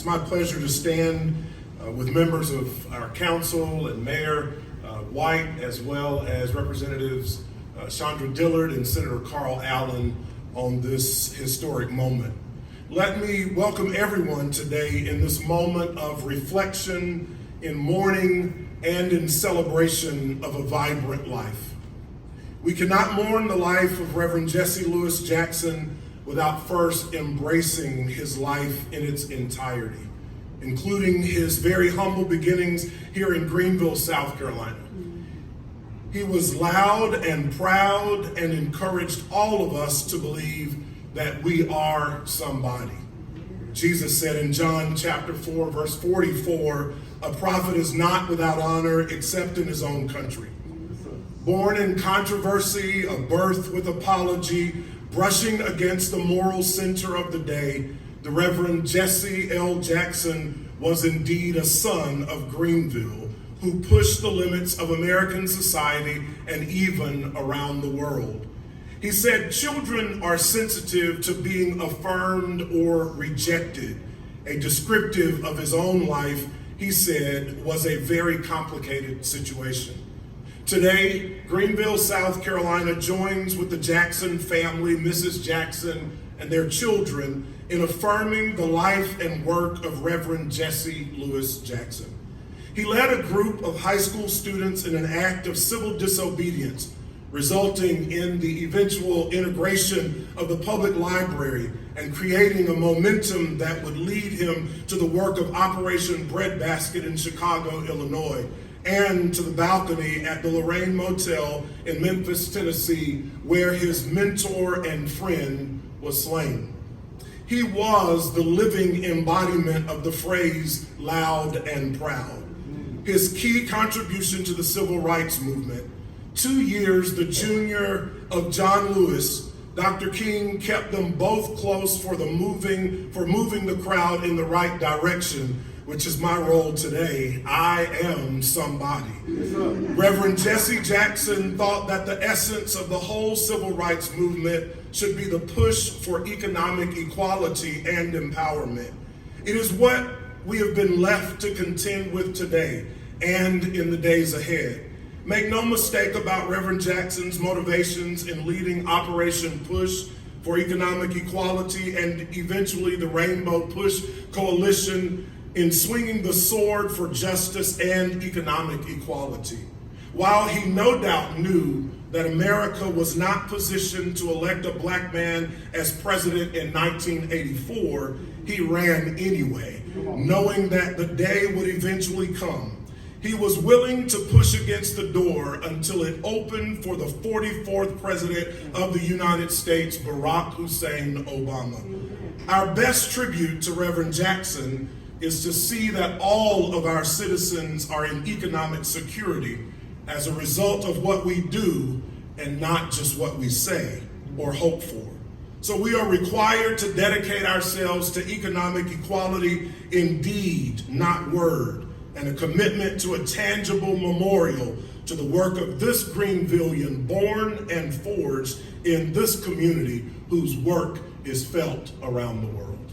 It's my pleasure to stand with members of our council and Mayor White, as well as Representatives Chandra Dillard and Senator Carl Allen on this historic moment. Let me welcome everyone today in this moment of reflection, in mourning, and in celebration of a vibrant life. We cannot mourn the life of Reverend Jesse Lewis Jackson without first embracing his life in its entirety, including his very humble beginnings here in Greenville, South Carolina. He was loud and proud and encouraged all of us to believe that we are somebody. Jesus said in John chapter 4, verse 44, "A prophet is not without honor except in his own country." Born in controversy, a birth with apology, brushing against the moral center of the day, the Reverend Jesse L. Jackson was indeed a son of Greenville, who pushed the limits of American society and even around the world. He said children are sensitive to being affirmed or rejected. A descriptive of his own life, he said, was a very complicated situation. Today, Greenville, South Carolina joins with the Jackson family, Mrs. Jackson, and their children in affirming the life and work of Reverend Jesse Lewis Jackson. He led a group of high school students in an act of civil disobedience, resulting in the eventual integration of the public library and creating a momentum that would lead him to the work of Operation Breadbasket in Chicago, Illinois, and to the balcony at the Lorraine Motel in Memphis, Tennessee, where his mentor and friend was slain. He was the living embodiment of the phrase loud and proud. His key contribution to the civil rights movement, 2 years the junior of John Lewis, Dr. King kept them both close for moving the crowd in the right direction, which is my role today. I am somebody. Reverend Jesse Jackson thought that the essence of the whole civil rights movement should be the push for economic equality and empowerment. It is what we have been left to contend with today and in the days ahead. Make no mistake about Reverend Jackson's motivations in leading Operation Push for economic equality and eventually the Rainbow Push Coalition in swinging the sword for justice and economic equality. While he no doubt knew that America was not positioned to elect a black man as president in 1984, he ran anyway, knowing that the day would eventually come. He was willing to push against the door until it opened for the 44th president of the United States, Barack Hussein Obama. Our best tribute to Reverend Jackson is to see that all of our citizens are in economic security as a result of what we do and not just what we say or hope for. So we are required to dedicate ourselves to economic equality in deed, not word, and a commitment to a tangible memorial to the work of this Greenvillian born and forged in this community whose work is felt around the world.